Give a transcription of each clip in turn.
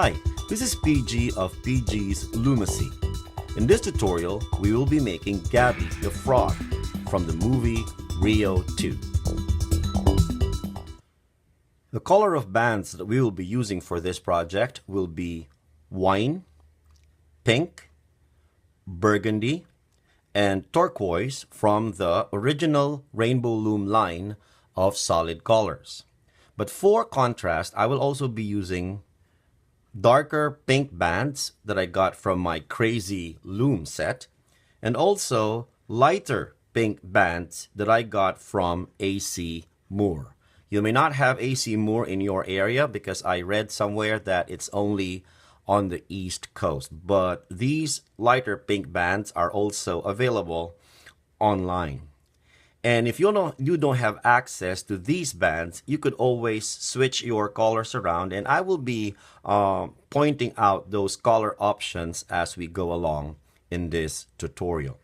Hi, this is PG of PG's Lumacy. In this tutorial, we will be making Gabi the frog from the movie Rio 2. The color of bands that we will be using for this project will be wine, pink, burgundy, and turquoise from the original Rainbow Loom line of solid colors. But for contrast, I will also be using darker pink bands that I got from my Crazy Loom set, and also lighter pink bands that I got from AC Moore. You may not have AC Moore in your area because I read somewhere that it's only on the East Coast, but these lighter pink bands are also available online. And if you don't have access to these bands, you could always switch your colors around, and I will be pointing out those color options as we go along in this tutorial.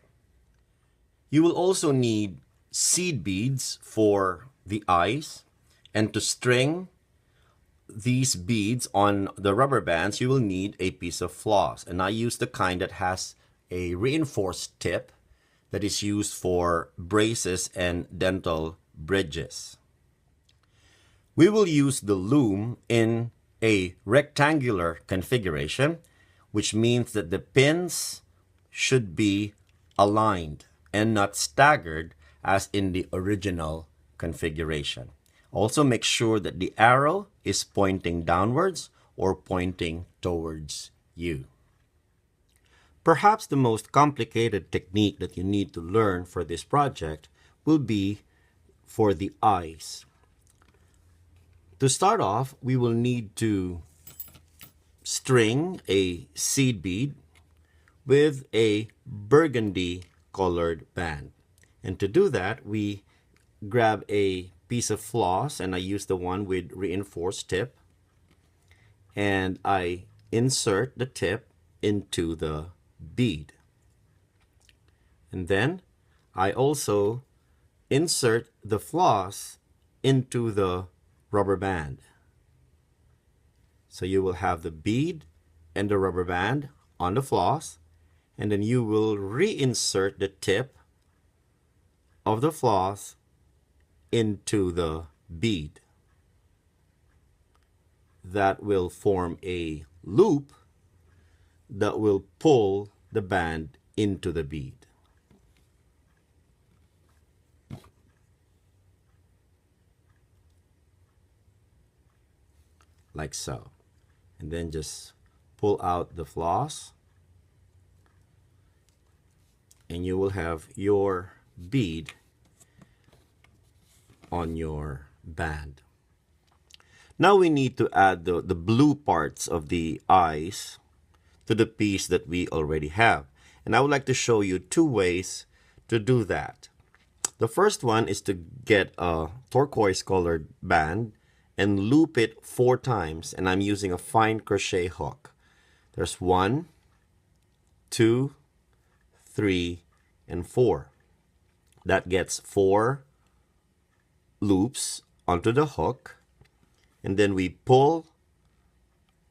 You will also need seed beads for the eyes, and to string these beads on the rubber bands, you will need a piece of floss, and I use the kind that has a reinforced tip that is used for braces and dental bridges. We will use the loom in a rectangular configuration, which means that the pins should be aligned and not staggered as in the original configuration. Also make sure that the arrow is pointing downwards or pointing towards you. Perhaps the most complicated technique that you need to learn for this project will be for the eyes. To start off, we will need to string a seed bead with a burgundy colored band. And to do that, we grab a piece of floss, and I use the one with reinforced tip, and I insert the tip into the bead. And then I also insert the floss into the rubber band. So you will have the bead and the rubber band on the floss, and then you will reinsert the tip of the floss into the bead. That will form a loop that will pull the band into the bead. Like so. And then just pull out the floss, and you will have your bead on your band. Now we need to add the blue parts of the eyes to the piece that we already have. And I would like to show you two ways to do that. The first one is to get a turquoise colored band and loop it 4 times, and I'm using a fine crochet hook. There's 1, 2, 3, and 4. That gets 4 loops onto the hook, and then we pull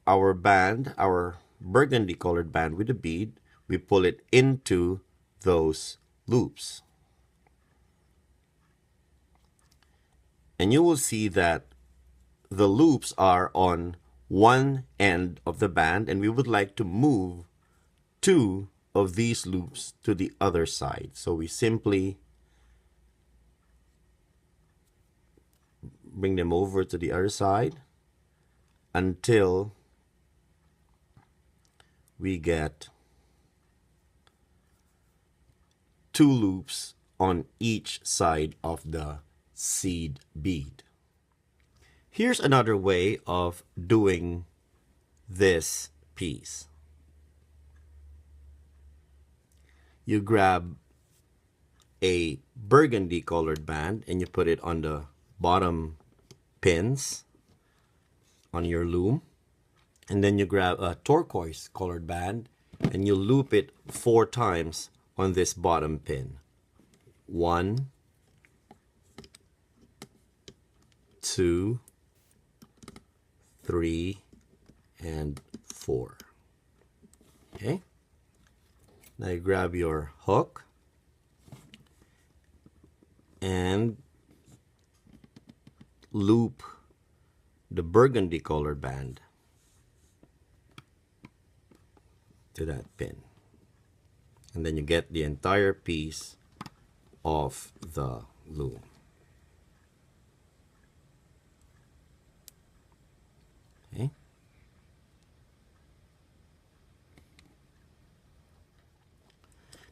our band, our burgundy colored band with the bead, we pull it into those loops. And you will see that the loops are on one end of the band, and we would like to move 2 of these loops to the other side. So we simply bring them over to the other side until we get 2 loops on each side of the seed bead. Here's another way of doing this piece. You grab a burgundy colored band and you put it on the bottom pins on your loom, and then you grab a turquoise colored band and you loop it 4 times on this bottom pin. 1, 2, 3, and 4. Okay. Now you grab your hook and loop the burgundy colored band to that pin. And then you get the entire piece of the loom. Okay.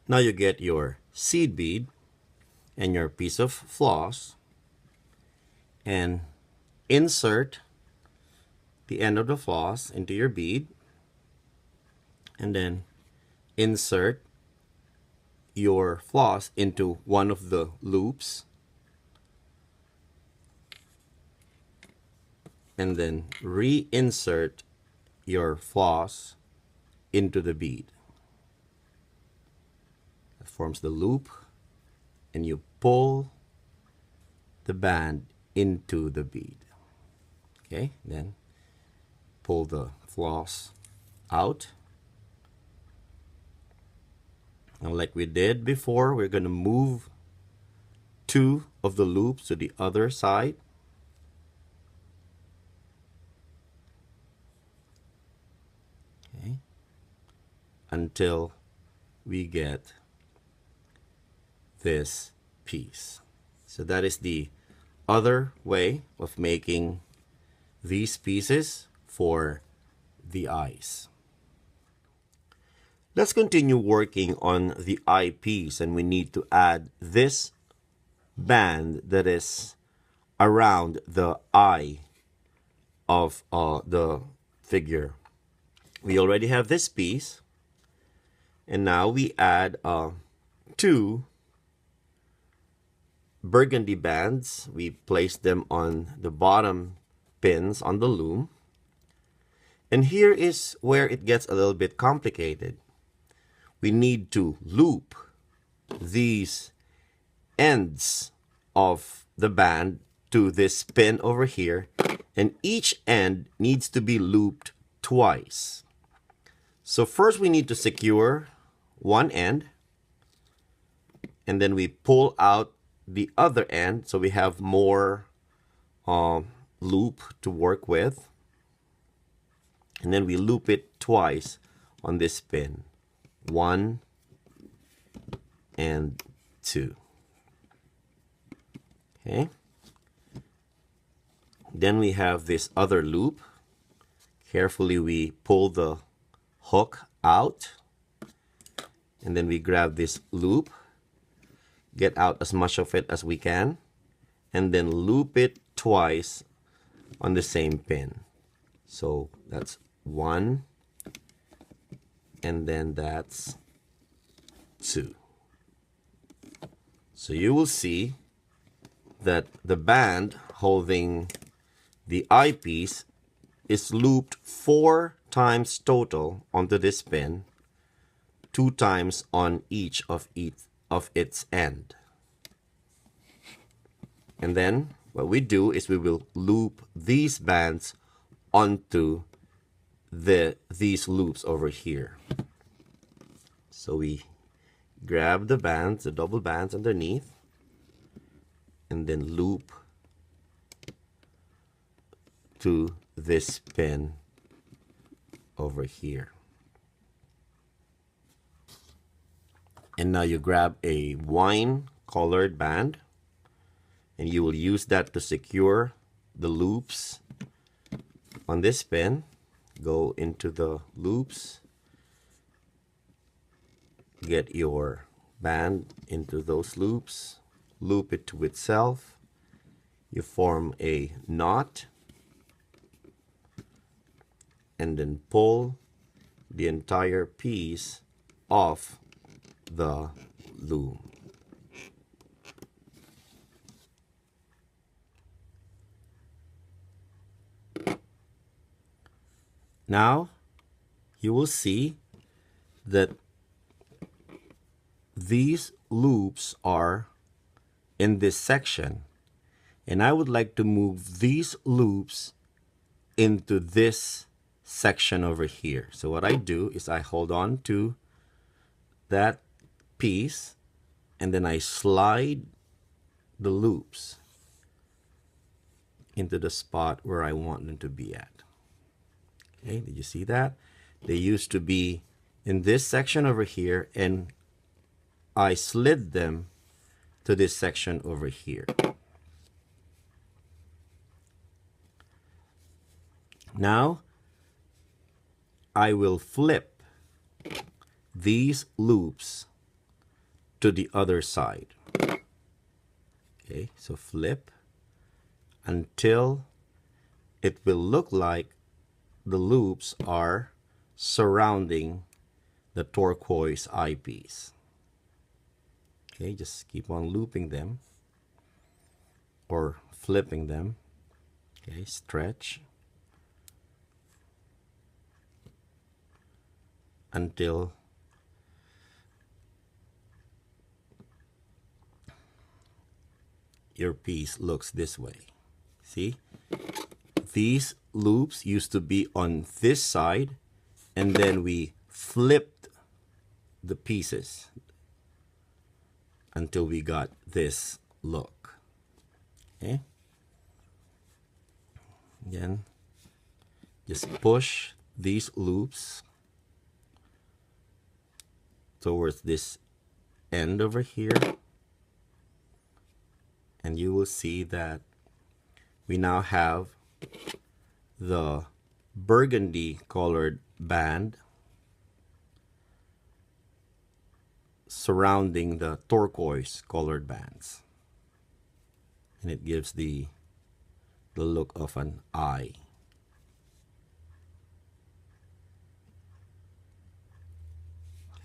Now you get your seed bead and your piece of floss and insert the end of the floss into your bead, and then insert your floss into one of the loops, and then reinsert your floss into the bead. That forms the loop, and you pull the band into the bead. Okay, then pull the floss out. And like we did before, we're going to move 2 of the loops to the other side. Okay, until we get this piece. So that is the other way of making these pieces for the eyes. Let's continue working on the eye piece, and we need to add this band that is around the eye of the figure. We already have this piece, and now we add 2 burgundy bands. We place them on the bottom pins on the loom. And here is where it gets a little bit complicated. We need to loop these ends of the band to this pin over here, and each end needs to be looped twice. So first we need to secure one end, and then we pull out the other end so we have more loop to work with, and then we loop it twice on this pin. 1 and 2. Okay. Then we have this other loop. Carefully we pull the hook out, and then we grab this loop, get out as much of it as we can, and then loop it twice on the same pin. So that's 1, and then that's 2. So you will see that the band holding the eyepiece is looped 4 times total onto this pin, 2 times on each of its end. And then what we do is we will loop these bands onto these loops over here. So we grab the bands, the double bands underneath, and then loop to this pin over here. And now you grab a wine colored band, and you will use that to secure the loops on this pin. Go into the loops, get your band into those loops, loop it to itself, you form a knot, and then pull the entire piece off the loom. Now you will see that these loops are in this section, and I would like to move these loops into this section over here. So what I do is I hold on to that piece and then I slide the loops into the spot where I want them to be at. Okay, did you see that? They used to be in this section over here, and I slid them to this section over here. Now I will flip these loops to the other side. Okay, so flip until it will look like the loops are surrounding the turquoise eyepiece. Okay, just keep on looping them or flipping them. Okay, stretch until your piece looks this way. See? These loops used to be on this side, and then we flipped the pieces until we got this look. Okay? Again, just push these loops towards this end over here, and you will see that we now have the burgundy colored band surrounding the turquoise colored bands, and it gives the look of an eye.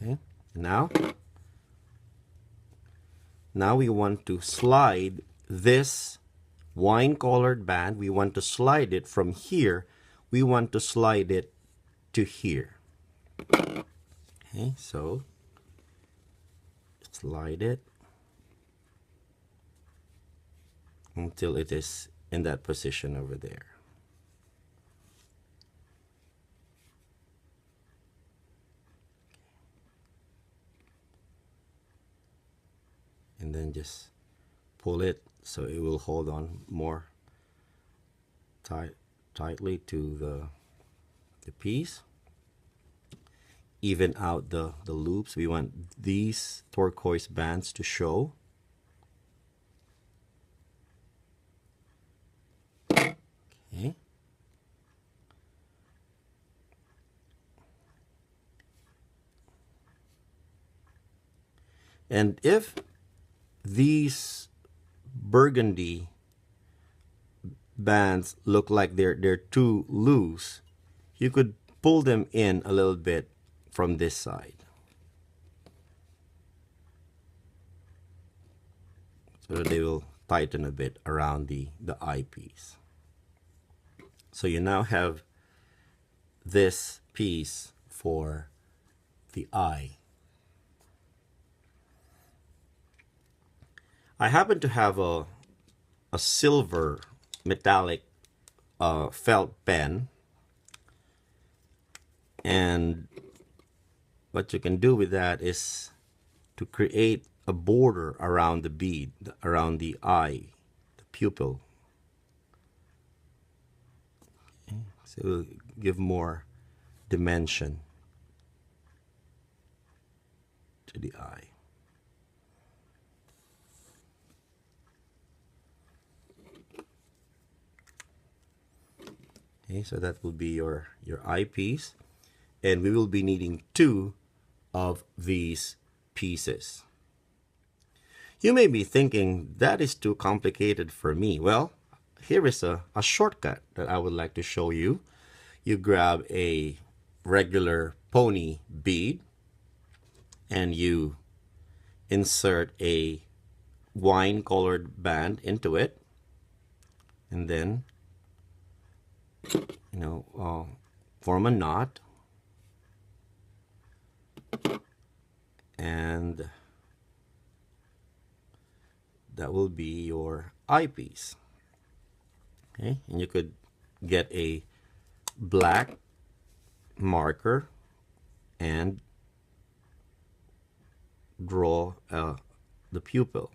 Okay, now we want to slide this wine colored band. We want to slide it from here. We want to slide it to here. Okay, so slide it until it is in that position over there. And then just pull it so it will hold on more tightly to the piece. Even out the loops. We want these turquoise bands to show. Okay. And if these burgundy bands look like they're too loose, you could pull them in a little bit from this side, so that they will tighten a bit around the eyepiece. So you now have this piece for the eye. I happen to have a silver metallic felt pen, and what you can do with that is to create a border around the bead, around the eye, the pupil. Okay, so it will give more dimension to the eye. Okay, so that will be your eyepiece, and we will be needing 2 of these pieces. You may be thinking, that is too complicated for me. Well, here is a shortcut that I would like to show you. You grab a regular pony bead and you insert a wine colored band into it, and then form a knot, and that will be your eyepiece. Okay, and you could get a black marker and draw the pupil.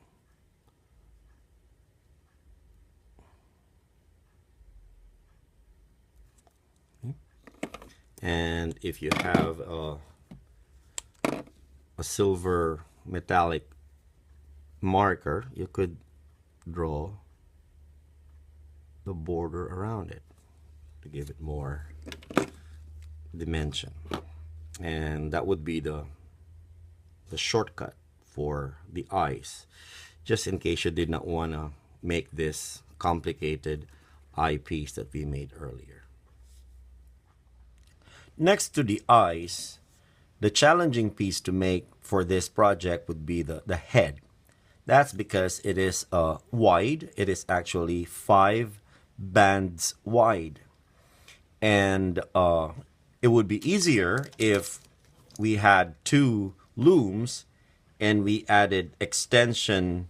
And if you have a silver metallic marker, you could draw the border around it to give it more dimension. And that would be the shortcut for the eyes, just in case you did not want to make this complicated eyepiece that we made earlier. Next to the eyes, the challenging piece to make for this project would be the head. That's because it is wide. It is actually 5 bands wide. And it would be easier if we had 2 looms and we added extension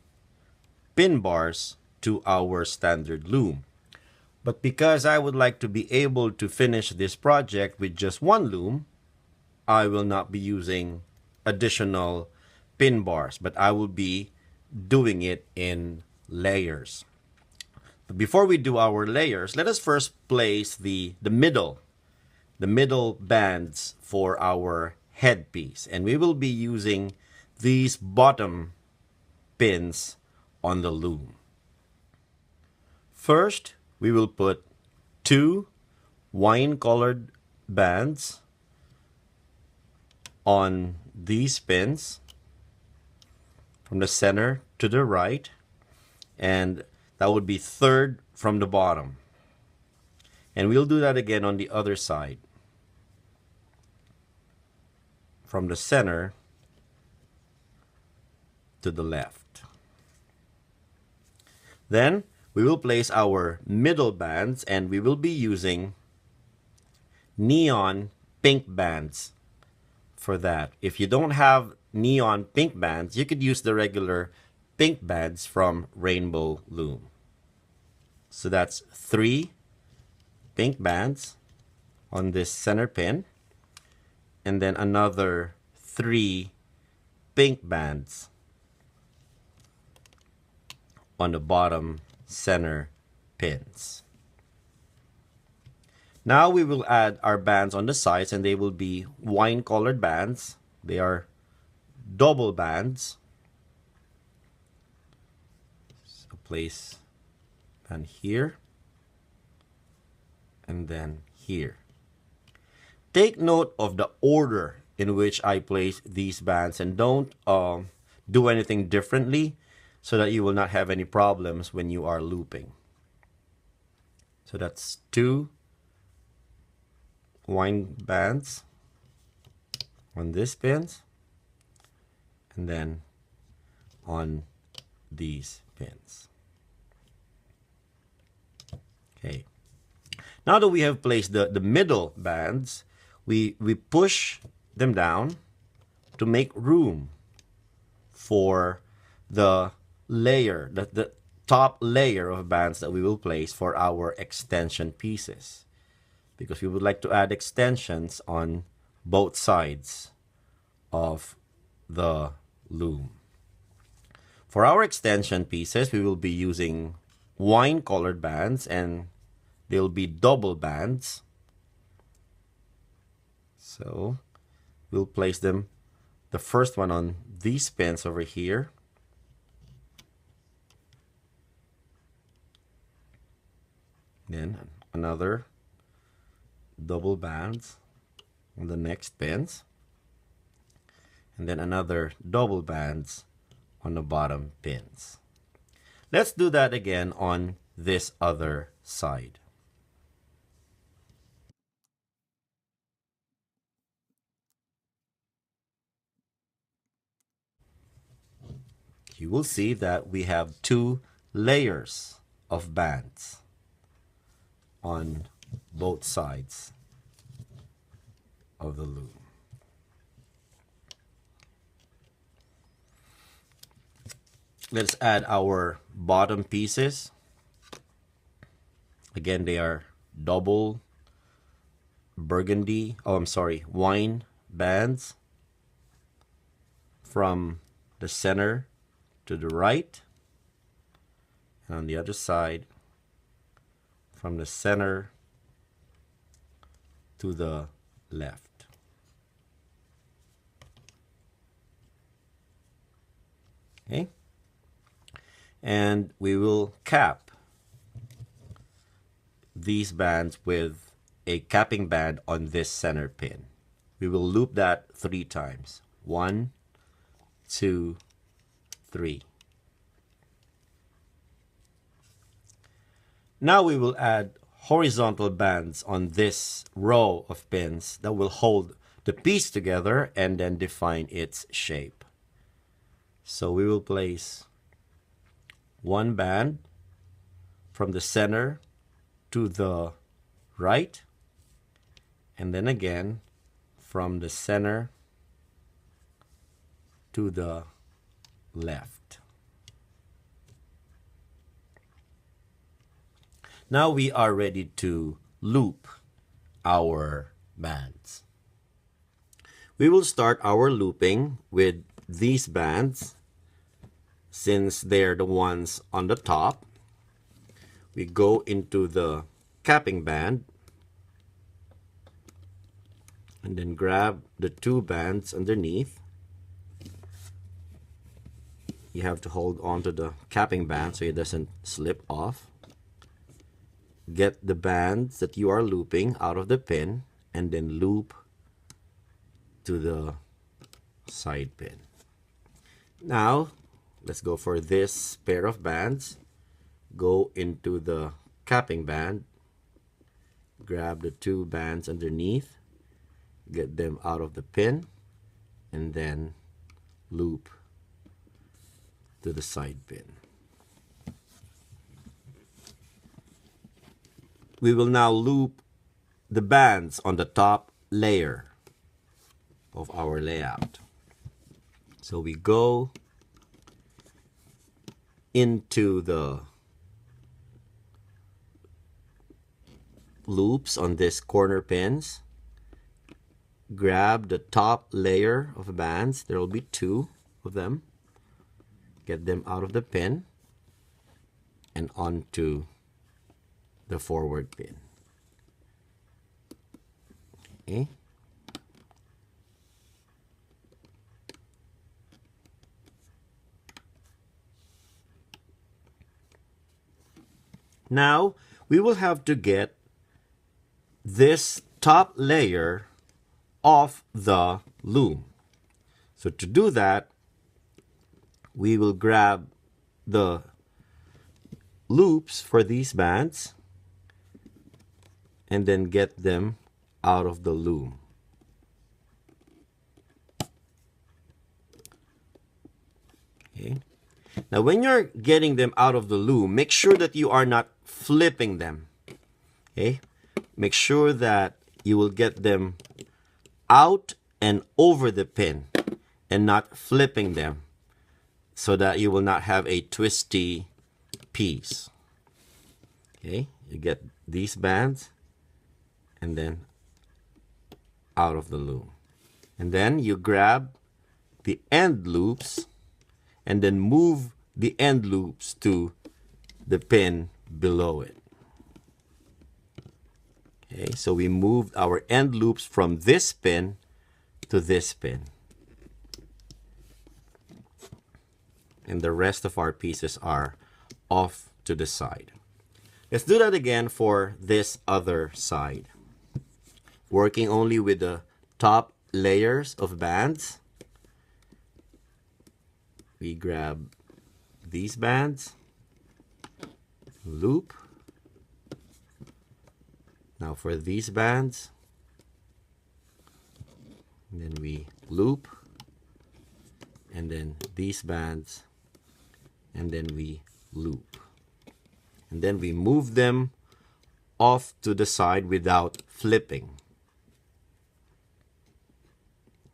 pin bars to our standard loom. But because I would like to be able to finish this project with just 1 loom, I will not be using additional pin bars, but I will be doing it in layers. But before we do our layers, let us first place the middle bands for our headpiece, and we will be using these bottom pins on the loom. First, we will put 2 wine-colored bands on these pins from the center to the right, and that would be 3rd from the bottom. And we'll do that again on the other side, from the center to the left. Then we will place our middle bands, and we will be using neon pink bands for that. If you don't have neon pink bands, you could use the regular pink bands from Rainbow Loom. So that's 3 pink bands on this center pin, and then another 3 pink bands on the bottom center pins. Now we will add our bands on the sides, and they will be wine-colored bands. They are double bands. So place band here and then here. Take note of the order in which I place these bands, and don't do anything differently, so that you will not have any problems when you are looping. So that's 2 wine bands on these pins, and then on these pins. Okay. Now that we have placed the middle bands, we push them down to make room for the layer, the top layer of bands that we will place for our extension pieces, because we would like to add extensions on both sides of the loom. For our extension pieces, we will be using wine-colored bands, and they'll be double bands. So we'll place them, the first one on these pins over here, then another double bands on the next pins, and then another double bands on the bottom pins. Let's do that again on this other side. You will see that we have 2 layers of bands on both sides of the loom. Let's add our bottom pieces. Again, they are double burgundy, oh, I'm sorry, wine bands from the center to the right, and on the other side from the center to the left. Okay, and we will cap these bands with a capping band on this center pin. We will loop that 3 times. 1, 2, 3. Now we will add horizontal bands on this row of pins that will hold the piece together and then define its shape. So we will place 1 band from the center to the right, and then again from the center to the left. Now we are ready to loop our bands. We will start our looping with these bands, since they're the ones on the top. We go into the capping band and then grab the 2 bands underneath. You have to hold on to the capping band so it doesn't slip off. Get the bands that you are looping out of the pin and then loop to the side pin. Now let's go for this pair of bands. Go into the capping band, grab the 2 bands underneath, get them out of the pin, and then loop to the side pin. We will now loop the bands on the top layer of our layout. So we go into the loops on this corner pins, grab the top layer of bands, there will be 2 of them, get them out of the pin and onto the forward pin. Okay. Now we will have to get this top layer off the loom. So to do that, we will grab the loops for these bands and then get them out of the loom. Okay. Now when you're getting them out of the loom, make sure that you are not flipping them. Okay? Make sure that you will get them out and over the pin and not flipping them, so that you will not have a twisty piece. Okay? You get these bands and then out of the loom. And then you grab the end loops and then move the end loops to the pin below it. Okay, so we moved our end loops from this pin to this pin. And the rest of our pieces are off to the side. Let's do that again for this other side. Working only with the top layers of bands. We grab these bands, loop. Now for these bands, and then we loop, and then these bands, and then we loop. And then we move them off to the side without flipping.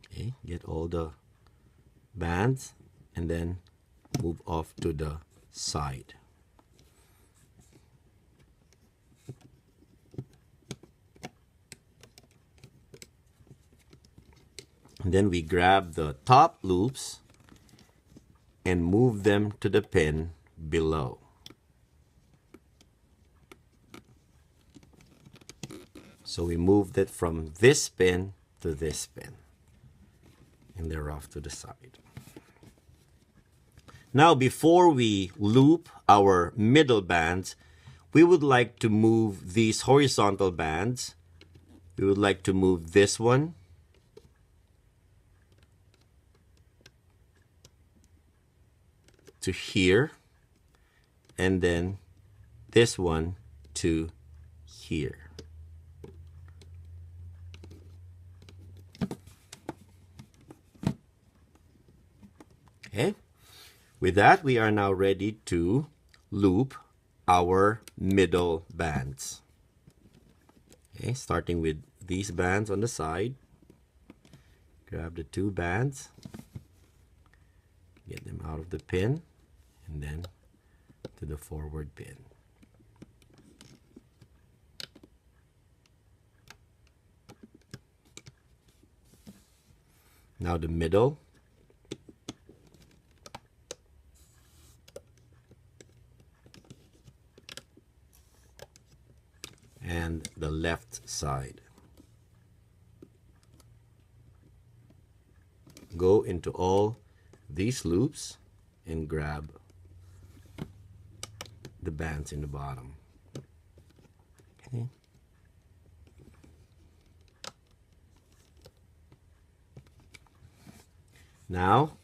Okay, get all the bands and then move off to the side. And then we grab the top loops and move them to the pin below. So we moved it from this pin to this pin. And they're off to the side. Now, before we loop our middle bands, we would like to move these horizontal bands. We would like to move this one to here, and then this one to here. Okay, with that, we are now ready to loop our middle bands. Okay, starting with these bands on the side. Grab the two bands, get them out of the pin, and then to the forward pin. Now the middle. And the left side. Go into all these loops and grab the bands in the bottom. Okay. Now,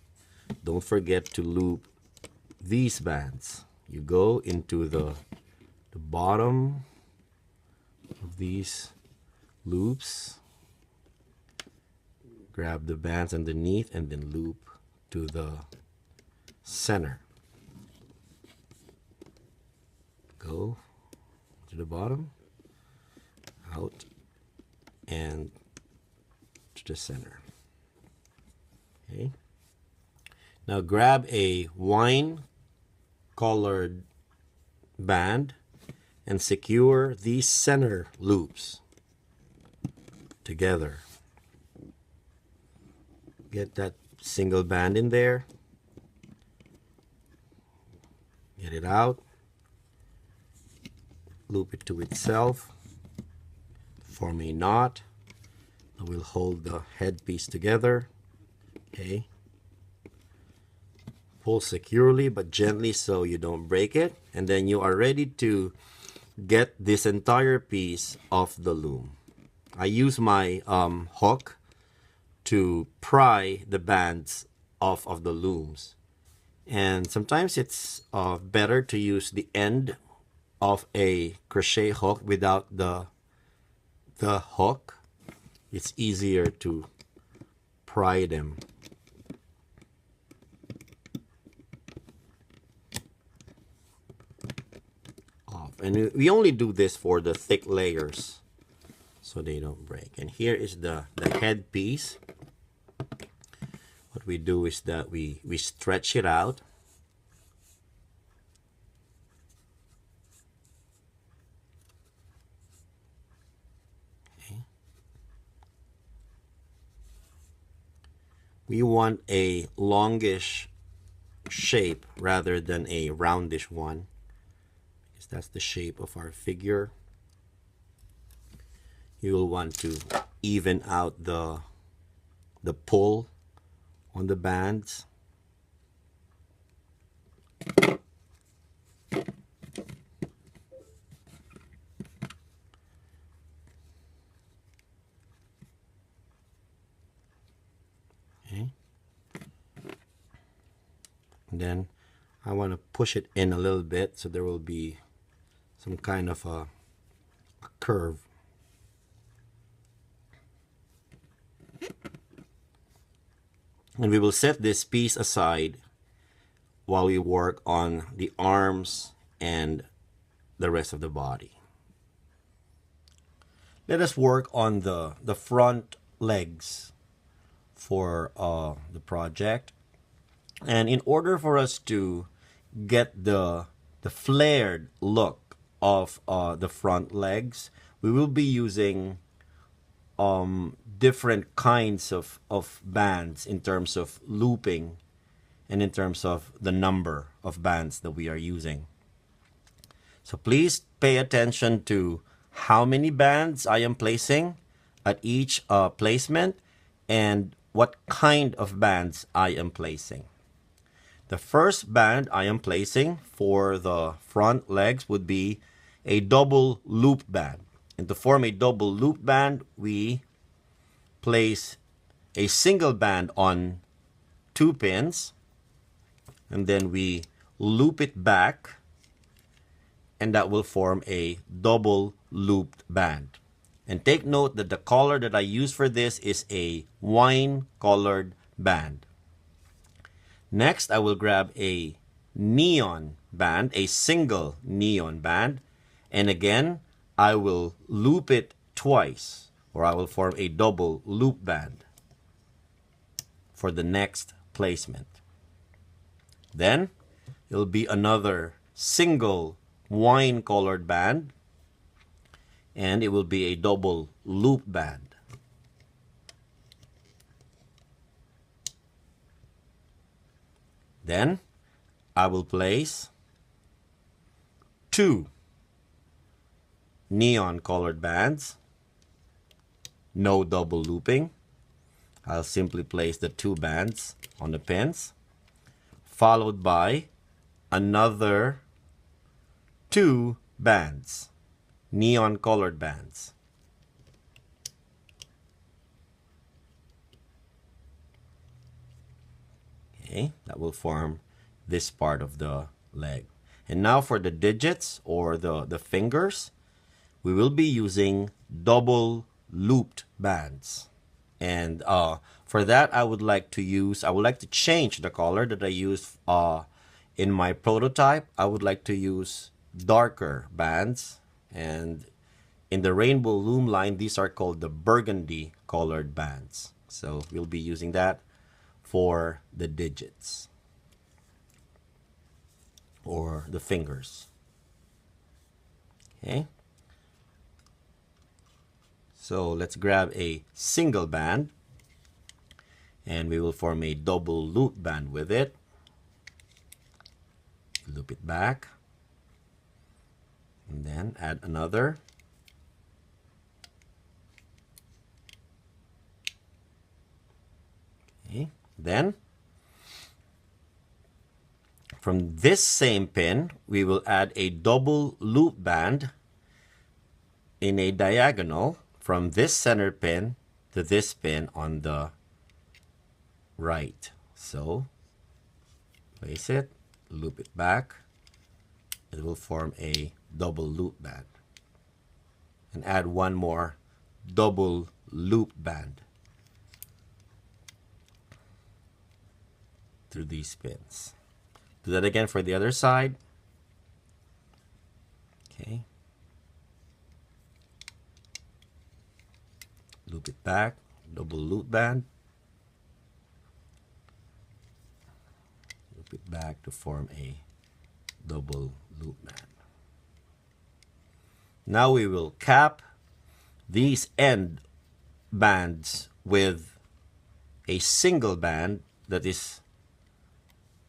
don't forget to loop these bands. You go into the bottom of these loops, grab the bands underneath, and then loop to the center. Go to the bottom, out, and to the center. Okay. Now grab a wine colored band and secure these center loops together. Get that single band in there. Get it out. Loop it to itself. Form a knot that will hold the headpiece together. Okay. Pull securely but gently so you don't break it. And then you are ready to get this entire piece off the loom. I use my hook to pry the bands off of the looms. And sometimes it's better to use the end of a crochet hook without the hook. It's easier to pry them. And we only do this for the thick layers so they don't break. And here is the head piece. What we do is that we stretch it out. Okay. We want a longish shape rather than a roundish one. That's the shape of our figure. You will want to even out the pull on the bands. Okay. And then I want to push it in a little bit so there will be some kind of a curve. And we will set this piece aside while we work on the arms and the rest of the body. Let us work on the front legs for the project. And in order for us to get the flared look of the front legs, we will be using different kinds of bands in terms of looping and in terms of the number of bands that we are using. So please pay attention to how many bands I am placing at each placement and what kind of bands I am placing. The first band I am placing for the front legs would be a double loop band. And to form a double loop band, we place a single band on 2 pins, and then we loop it back, and that will form a double looped band. And take note that the color that I use for this is a wine colored band. Next, I will grab a neon band, a single neon band, and again, I will loop it twice, or I will form a double loop band for the next placement. Then, it'll be another single wine colored band, and it will be a double loop band. Then I will place 2 neon colored bands, no double looping. I'll simply place the 2 bands on the pins, followed by another 2 bands, neon colored bands. Okay, that will form this part of the leg. And now for the digits or the fingers, we will be using double looped bands. And for that, I would like to change the color that I used in my prototype. I would like to use darker bands. And in the Rainbow Loom line, these are called the burgundy colored bands. So we'll be using that for the digits or the fingers. Okay. So let's grab a single band and we will form a double loop band with it. Loop it back and then add another. Okay. Then from this same pin, we will add a double loop band in a diagonal from this center pin to this pin on the right. So place it, loop it back, it will form a double loop band. And add one more double loop band through these pins. Do that again for the other side. Okay. Loop it back, double loop band. Loop it back to form a double loop band. Now we will cap these end bands with a single band that is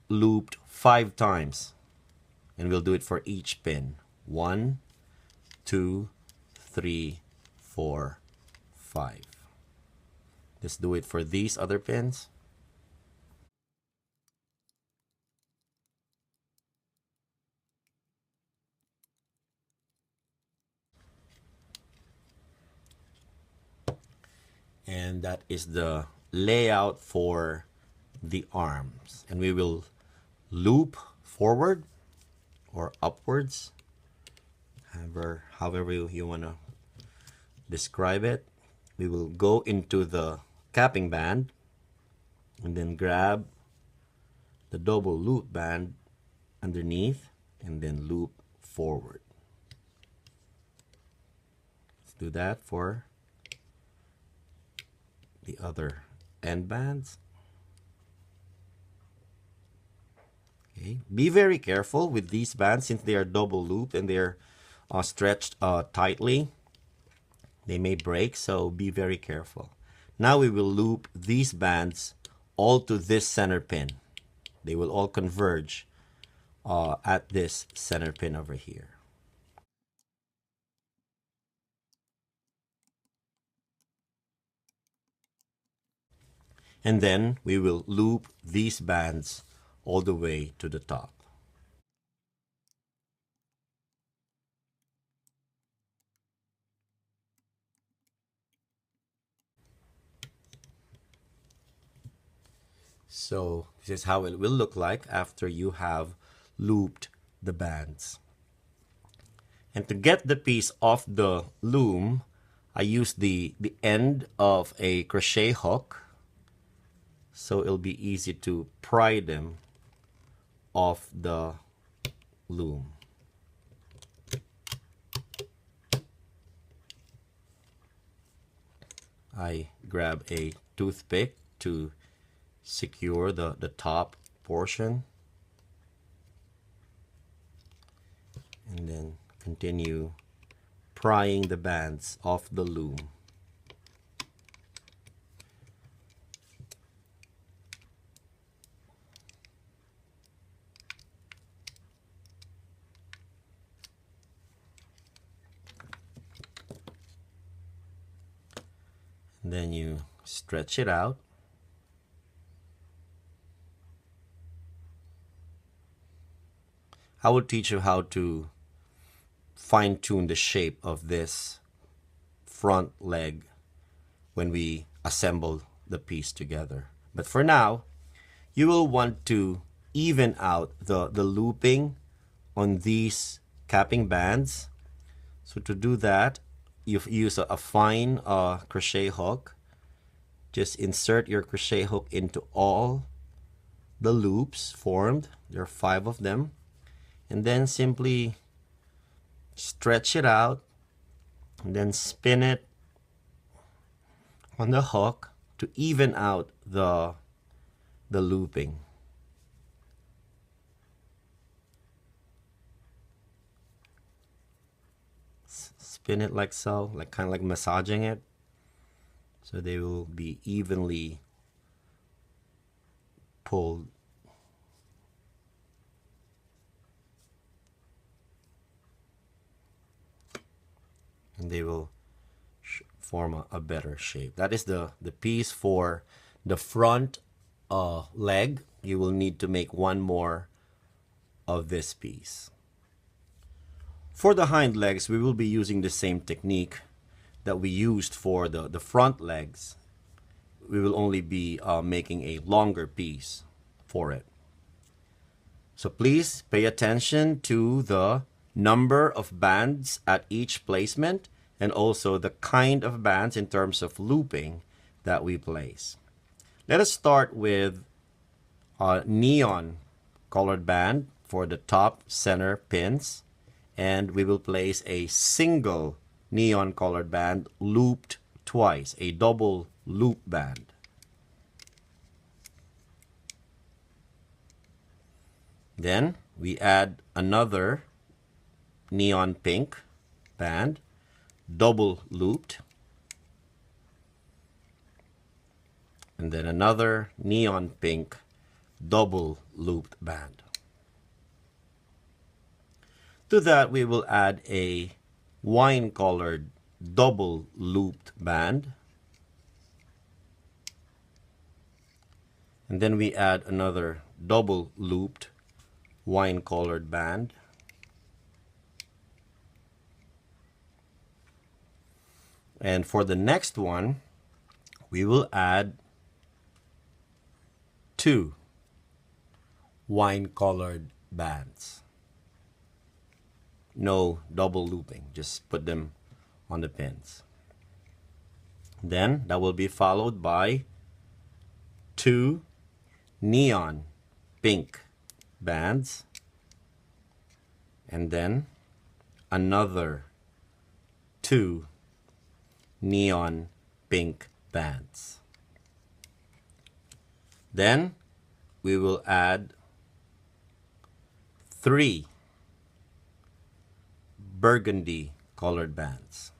looped 5 times, and we'll do it for each pin. 1, 2, 3, 4, 5. Let's do it for these other pins. And that is the layout for the arms. And we will loop forward or upwards, however you want to describe it. We will go into the capping band and then grab the double loop band underneath and then loop forward. Let's do that for the other end bands. Okay. Be very careful with these bands since they are double looped and they're stretched tightly. They may break, so be very careful. Now we will loop these bands all to this center pin. They will all converge at this center pin over here. And then we will loop these bands all the way to the top. So this is how it will look like after you have looped the bands. And to get the piece off the loom, I use the end of a crochet hook, so it'll be easy to pry them off the loom. I grab a toothpick to secure the top portion, and then continue prying the bands off the loom. And then you stretch it out. I will teach you how to fine-tune the shape of this front leg when we assemble the piece together. But for now, you will want to even out the looping on these capping bands. So to do that, you use a fine crochet hook. Just insert your crochet hook into all the loops formed. There are 5 of them. And then simply stretch it out and then spin it on the hook to even out the looping. Spin it like so, like kind of like massaging it, so they will be evenly pulled. And they will form a better shape. That is the piece for the front leg. You will need to make one more of this piece. For the hind legs, we will be using the same technique that we used for the front legs. We will only be making a longer piece for it. So please pay attention to the number of bands at each placement and also the kind of bands in terms of looping that we place. Let us start with a neon colored band for the top center pins, and we will place a single neon colored band looped twice, a double loop band. Then we add another neon pink band, double looped, and then another neon pink double looped band. To that we will add a wine colored double looped band, and then we add another double looped wine colored band, and for the next one we will add 2 wine colored bands. No double looping, just put them on the pins. Then that will be followed by 2 neon pink bands, and then another 2 neon pink bands. Then we will add 3 burgundy colored bands.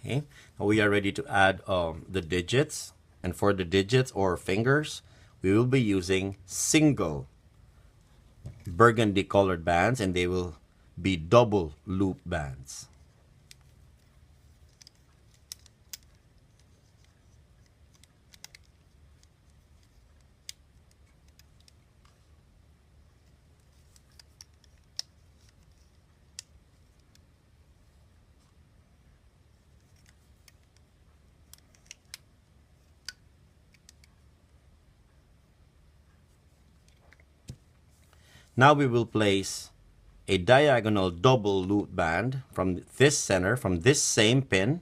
Okay, now we are ready to add the digits, and for the digits or fingers, we will be using single burgundy colored bands, and they will be double loop bands. Now we will place a diagonal double loop band from this center, from this same pin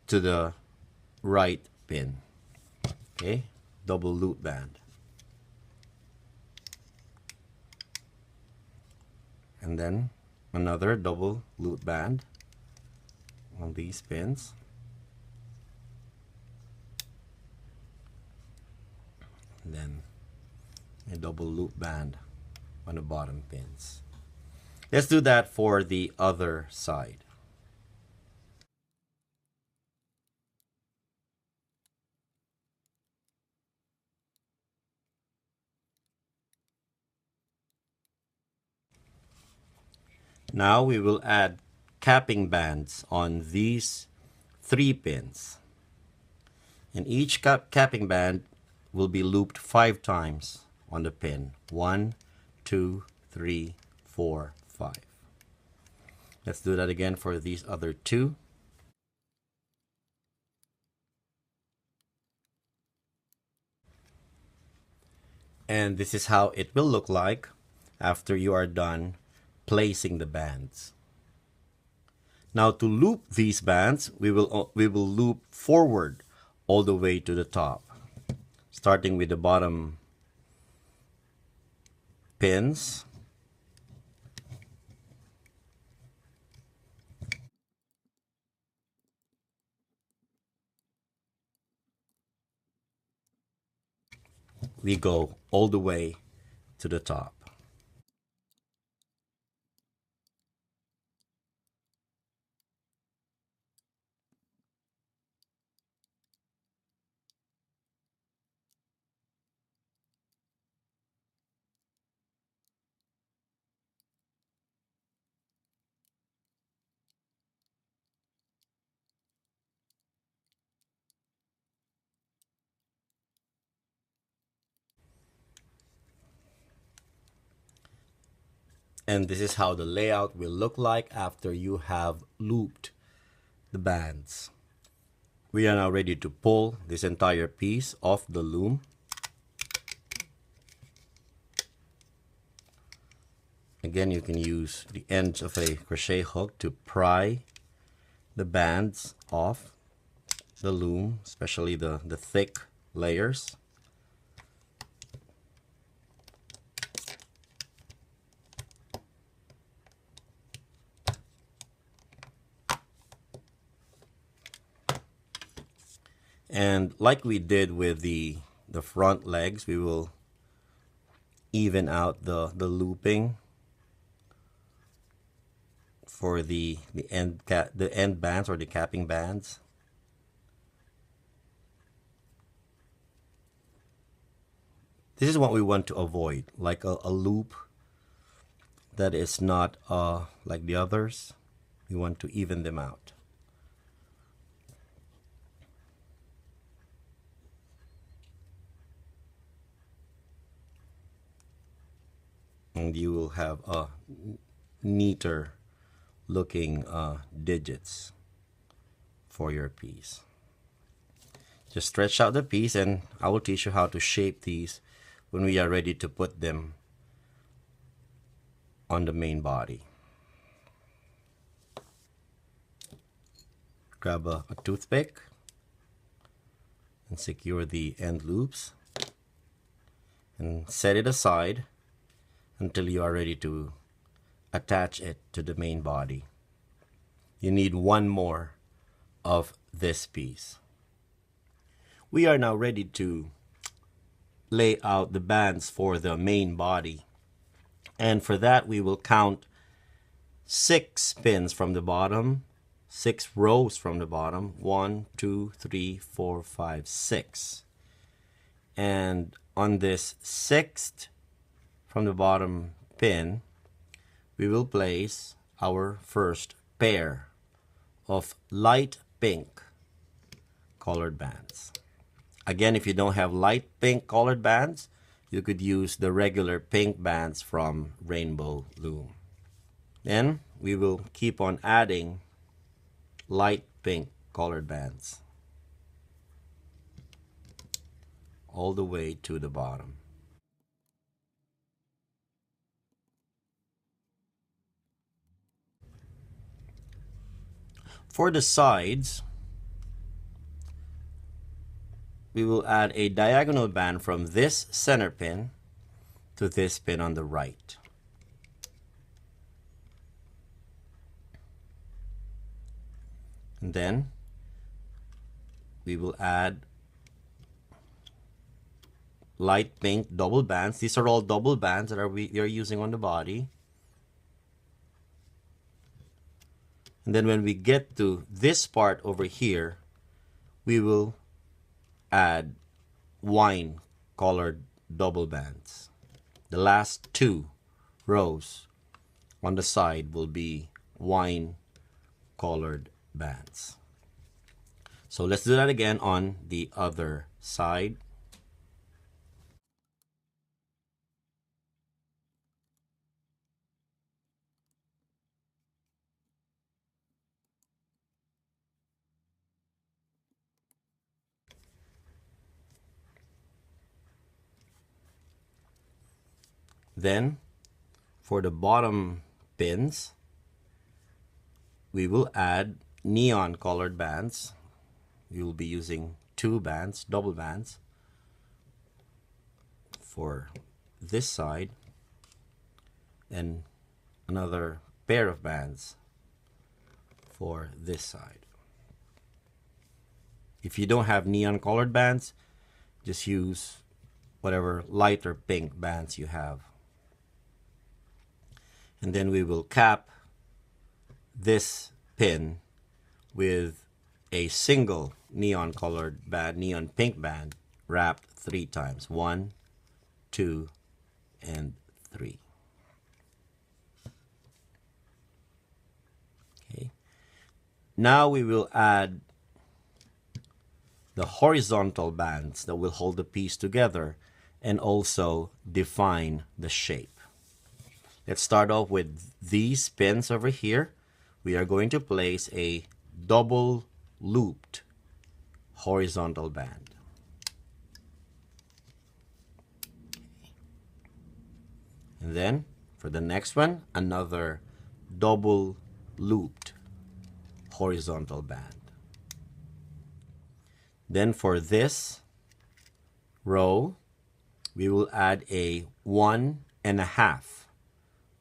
to the right pin. Okay, double loop band. And then another double loop band on these pins. And then a double loop band on the bottom pins. Let's do that for the other side. Now we will add capping bands on these 3 pins. And each capping band will be looped 5 times on the pin. 1, 2, 3, 4, 5. Let's do that again for these other 2. And this is how it will look like after you are done placing the bands. Now to loop these bands, we will loop forward all the way to the top, starting with the bottom pins. We go all the way to the top. And this is how the layout will look like after you have looped the bands. We are now ready to pull this entire piece off the loom. Again, you can use the ends of a crochet hook to pry the bands off the loom, especially the thick layers. And like we did with the front legs, we will even out the looping for the end bands or the capping bands. This is what we want to avoid, like a loop that is not like the others. We want to even them out. And you will have neater looking digits for your piece. Just stretch out the piece, and I will teach you how to shape these when we are ready to put them on the main body. Grab a toothpick and secure the end loops and set it aside until you are ready to attach it to the main body. You need one more of this piece. We are now ready to lay out the bands for the main body. And for that, we will count 6 pins from the bottom 6 rows from the bottom. 1, 2, 3, 4, 5, 6. And on this 6th from the bottom pin, we will place our first pair of light pink colored bands. Again, if you don't have light pink colored bands, you could use the regular pink bands from Rainbow Loom. Then we will keep on adding light pink colored bands all the way to the bottom. For the sides, we will add a diagonal band from this center pin to this pin on the right. And then we will add light pink double bands. These are all double bands that we are using on the body. And then when we get to this part over here, we will add wine colored double bands. The last 2 rows on the side will be wine colored bands. So let's do that again on the other side. Then for the bottom pins, we will add neon colored bands. We will be using 2 bands, double bands, for this side, and another pair of bands for this side. If you don't have neon colored bands, just use whatever lighter pink bands you have. And then we will cap this pin with a single neon colored band, neon pink band, wrapped 3 times. 1, 2, and 3. Okay. Now we will add the horizontal bands that will hold the piece together and also define the shape. Let's start off with these pins over here. We are going to place a double looped horizontal band. And then for the next one, another double looped horizontal band. Then for this row, we will add a 1.5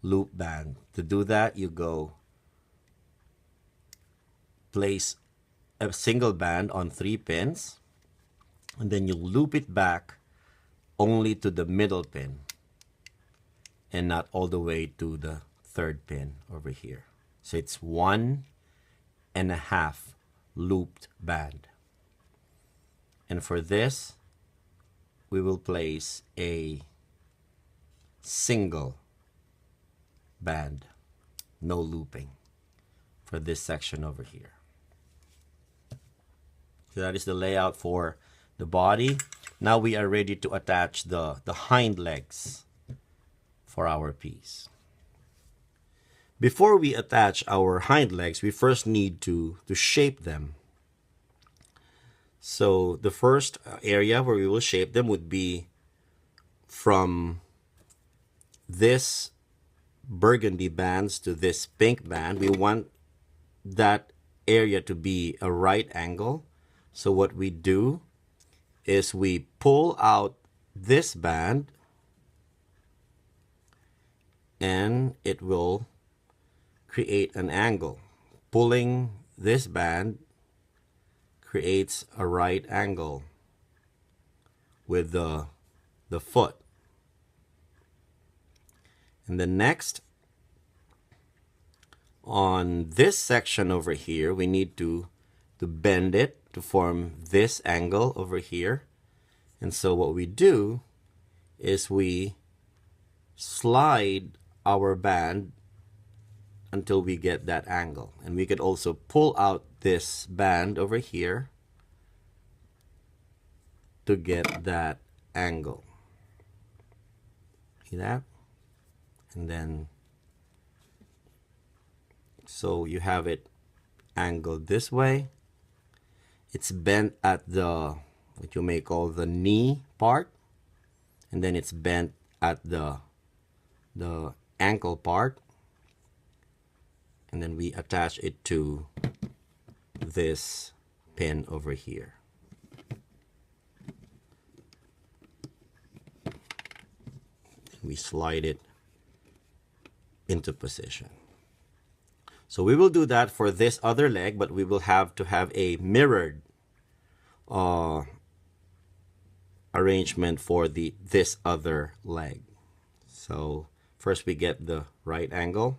loop band. To do that, you go place a single band on 3 pins, and then you loop it back only to the middle pin and not all the way to the 3rd pin over here. So it's 1.5 looped band. And for this, we will place a single band, no looping, for this section over here. So that is the layout for the body. Now we are ready to attach the hind legs for our piece. Before we attach our hind legs, we first need to shape them. So the first area where we will shape them would be from this burgundy bands to this pink band. We want that area to be a right angle. So what we do is we pull out this band and it will create an angle. Pulling this band creates a right angle with the foot. And then next, on this section over here, we need to bend it to form this angle over here. And so what we do is we slide our band until we get that angle. And we could also pull out this band over here to get that angle. See that? And then, so you have it angled this way. It's bent at the, what you may call the knee part. And then it's bent at the ankle part. And then we attach it to this pin over here. We slide it into position. So we will do that for this other leg, but we will have to have a mirrored arrangement for this other leg. So first we get the right angle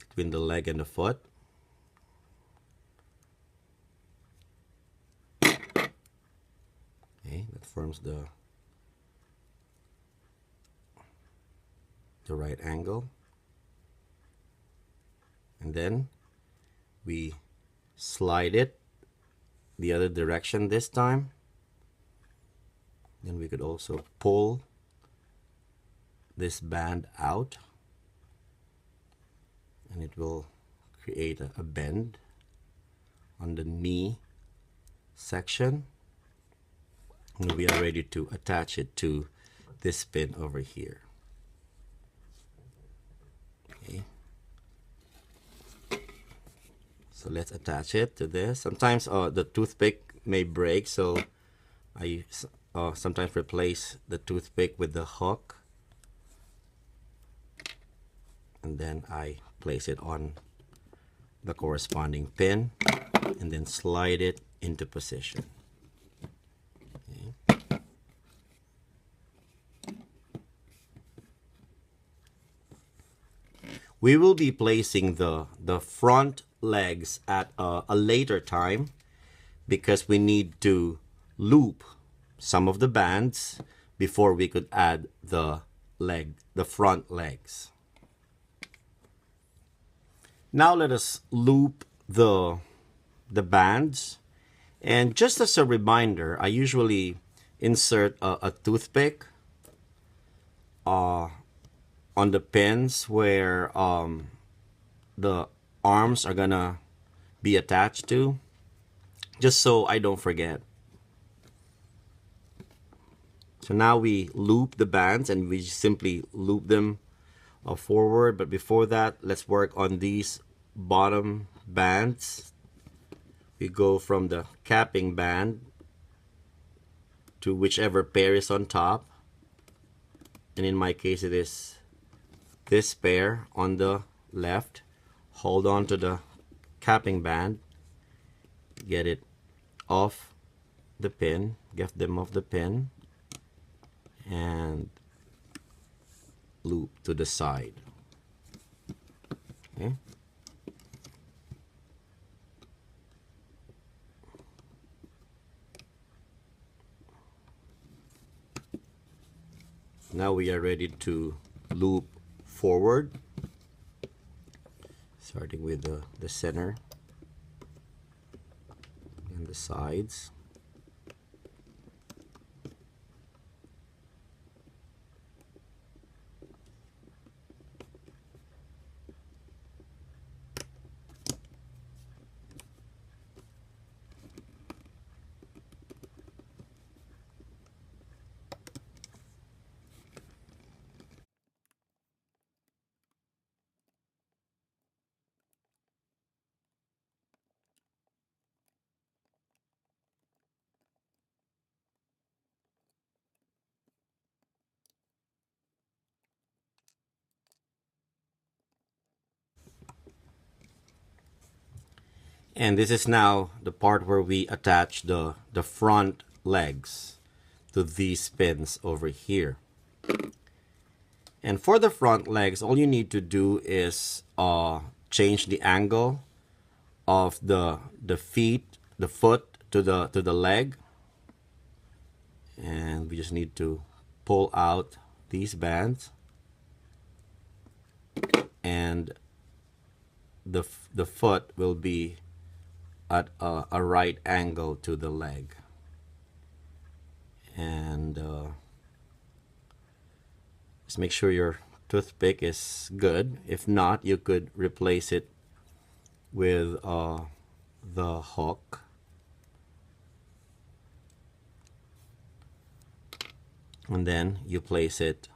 between the leg and the foot. Okay, that forms the right angle. And then we slide it the other direction this time. Then we could also pull this band out, and it will create a bend on the knee section. And we are ready to attach it to this pin over here. Okay. So let's attach it to this. Sometimes the toothpick may break, so I sometimes replace the toothpick with the hook. And then I place it on the corresponding pin and then slide it into position. Okay. We will be placing the front legs at a later time because we need to loop some of the bands before we could add the front legs. Now let us loop the bands, and just as a reminder, I usually insert a toothpick on the pins where the arms are gonna be attached to, just so I don't forget. So now we loop the bands and we simply loop them forward, but before that, let's work on these bottom bands. We go from the capping band to whichever pair is on top, and in my case it is this pair on the left. Hold on to the capping band, get it off the pin, get them off the pin, and loop to the side. Okay. Now we are ready to loop forward, starting with the center and the sides. And this is now the part where we attach the front legs to these pins over here. And for the front legs, all you need to do is change the angle of the foot to the leg, and we just need to pull out these bands, and the foot will be at a right angle to the leg. And just make sure your toothpick is good. If not, you could replace it with the hook. And then you place it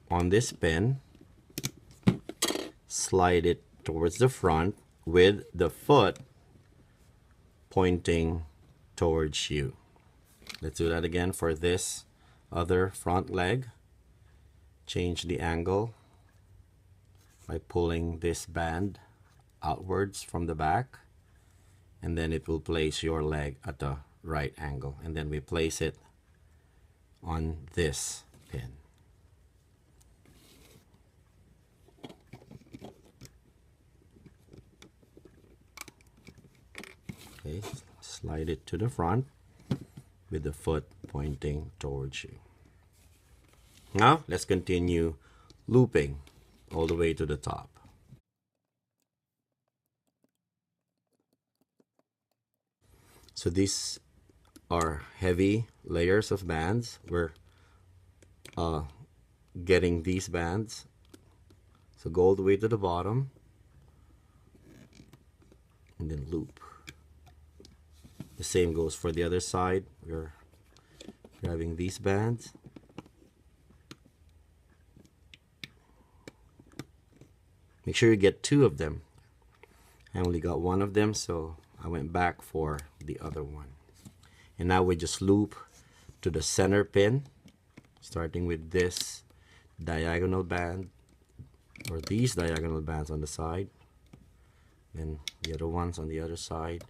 on this pin, slide it towards the front with the foot pointing towards you. Let's do that again for this other front leg. Change the angle by pulling this band outwards from the back, and then it will place your leg at the right angle, and then we place it on this pin. Okay, slide it to the front with the foot pointing towards you. Now let's continue looping all the way to the top. So these are heavy layers of bands. We're getting these bands. So go all the way to the bottom and then loop. The same goes for the other side. We're grabbing these bands. Make sure you get 2 of them. I only got 1 of them, so I went back for the other one. And now we just loop to the center pin, starting with this diagonal band, or these diagonal bands on the side, then the other ones on the other side,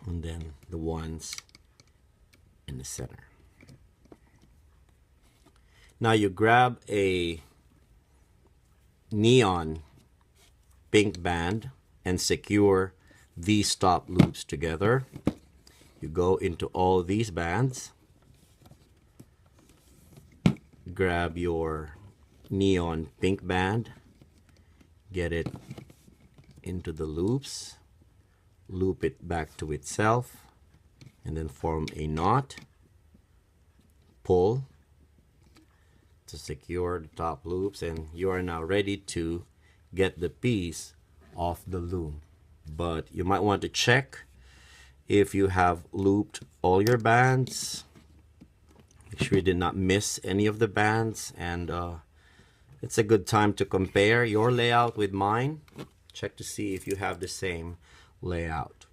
and then the ones in the center. Now you grab a neon pink band and secure these top loops together. You go into all these bands, grab your neon pink band, get it into the loops, loop it back to itself, and then form a knot, pull to secure the top loops, and you are now ready to get the piece off the loom. But you might want to check if you have looped all your bands. Make sure you did not miss any of the bands, and it's a good time to compare your layout with mine. Check to see if you have the same layout.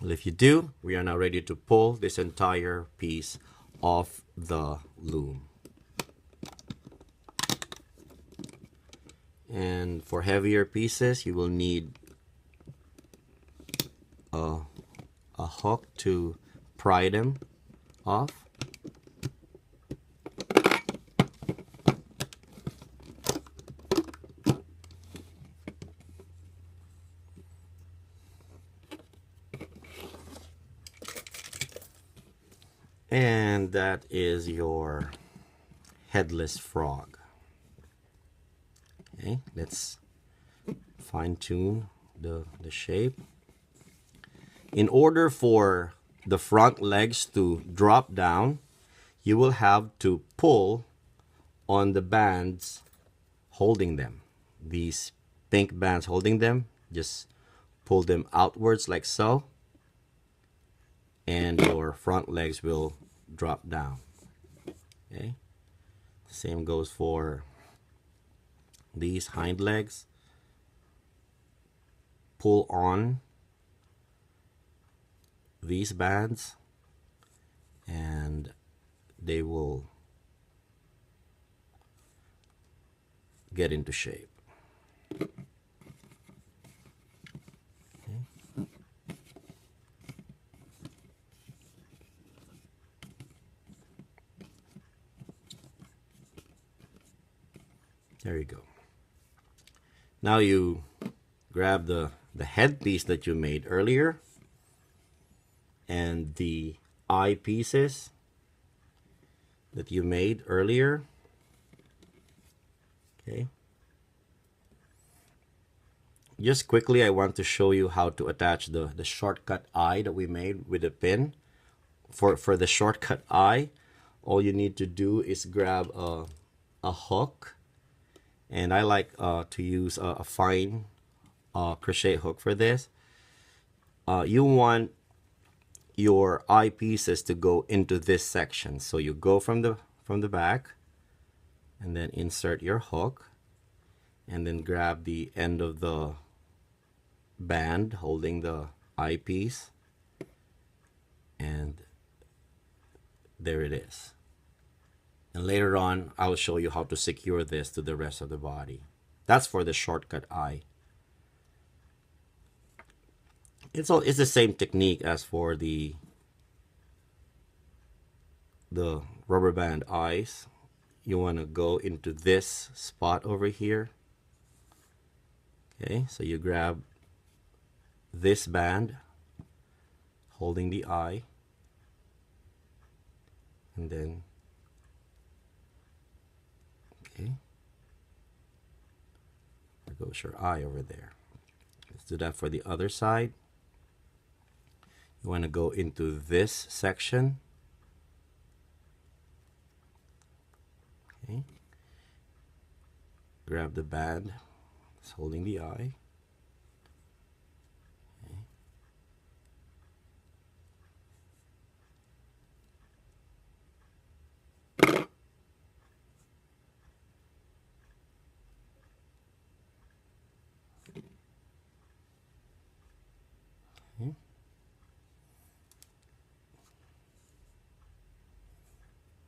Well, if you do, we are now ready to pull this entire piece off the loom. And for heavier pieces, you will need a hook to pry them off. And that is your headless frog. Okay, let's fine-tune the shape. In order for the front legs to drop down, you will have to pull on the bands holding them. These pink bands holding them, just pull them outwards like so, and your front legs will drop down. Okay, the same goes for these hind legs. Pull on these bands and they will get into shape. There you go. Now you grab the headpiece that you made earlier and the eye pieces that you made earlier. Okay. Just quickly, I want to show you how to attach the shortcut eye that we made with a pin. For the shortcut eye, all you need to do is grab a hook, and I like to use a fine crochet hook for this. You want your eye pieces to go into this section, so you go from the back and then insert your hook and then grab the end of the band holding the eyepiece, and there it is. And later on I'll show you how to secure this to the rest of the body. That's for the shortcut eye. It's the same technique as for the rubber band eyes. You want to go into this spot over here. Okay, so you grab this band holding the eye, and then okay, there goes your eye over there. Let's do that for the other side. You want to go into this section. Okay, grab the band that's holding the eye.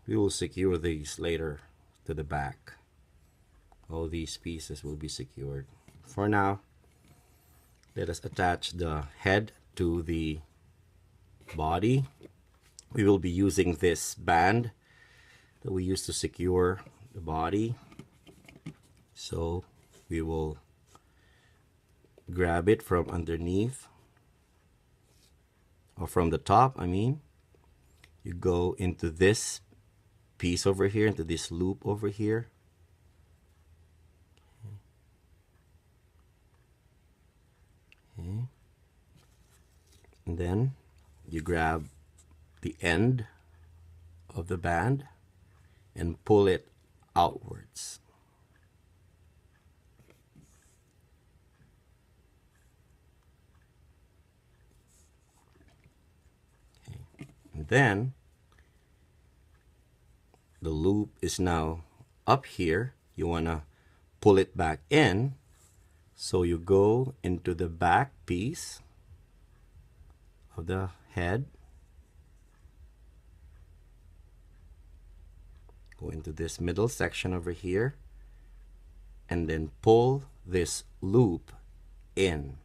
We will secure these later to the back. All these pieces will be secured. For now, let us attach the head to the body. We will be using this band that we used to secure the body. So we will grab it from underneath, or from the top, I mean. You go into this piece over here, into this loop over here. Okay. And then you grab the end of the band and pull it outwards. Okay. And then the loop is now up here. You want to pull it back in, so you go into the back piece of the head, go into this middle section over here, and then pull this loop in.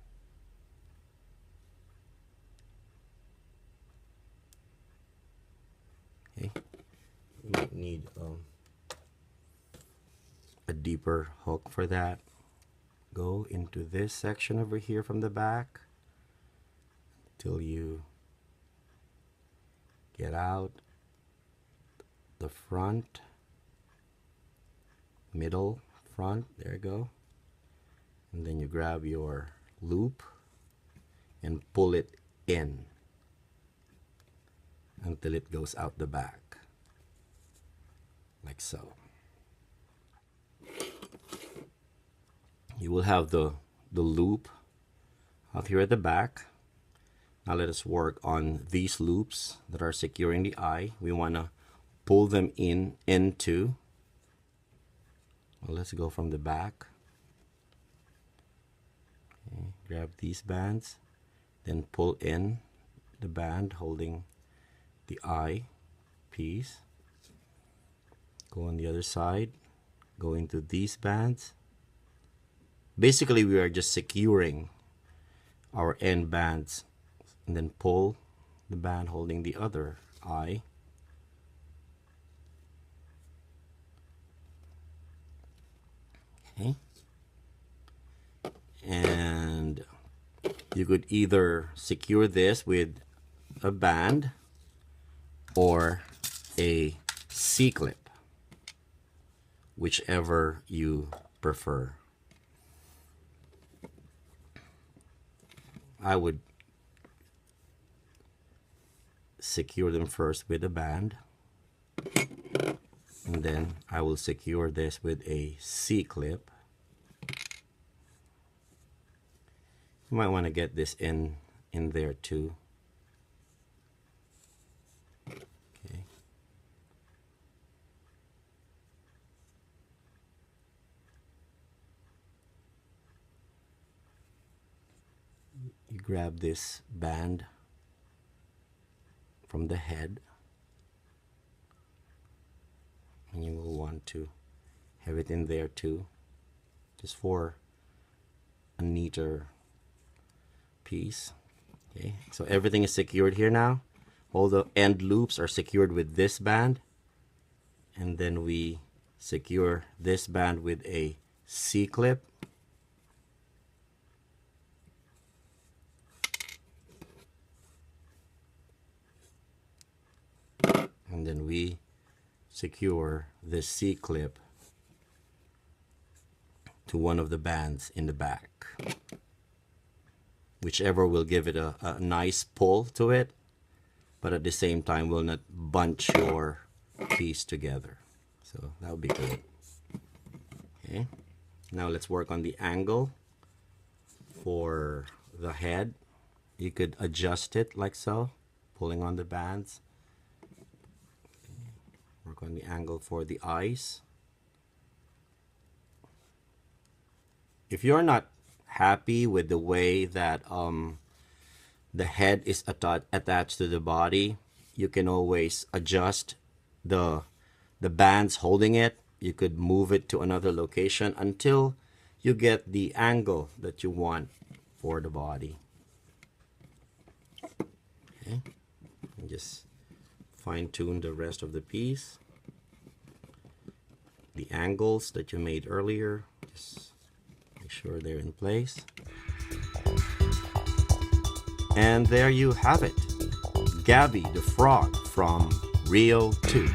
Okay. You might need a deeper hook for that. Go into this section over here from the back till you get out the front, middle, front, there you go. And then you grab your loop and pull it in until it goes out the back. Like so. You will have the loop out here at the back. Now let us work on these loops that are securing the eye. We want to pull them into. Well, let's go from the back. Okay, grab these bands, then pull in the band holding the eye piece. Go on the other side, go into these bands. Basically, we are just securing our end bands, and then pull the band holding the other eye. Okay. And you could either secure this with a band or a C-clip, whichever you prefer. I would secure them first with a band, and then I will secure this with a C-clip. You might want to get this in there too. Okay. You grab this band from the head, and you will want to have it in there too, just for a neater piece. Okay, so everything is secured here now. All the end loops are secured with this band, and then we secure this band with a C-clip. And then we secure this C-clip to one of the bands in the back, whichever will give it a nice pull to it, but at the same time will not bunch your piece together. So that would be good. Okay, now let's work on the angle for the head. You could adjust it like so, pulling on the bands. Work on the angle for the eyes. If you're not happy with the way that the head is attached to the body, you can always adjust the bands holding it. You could move it to another location until you get the angle that you want for the body. Okay, and just fine-tune the rest of the piece. The angles that you made earlier, just make sure they're in place. And there you have it, Gabi the frog from Rio 2.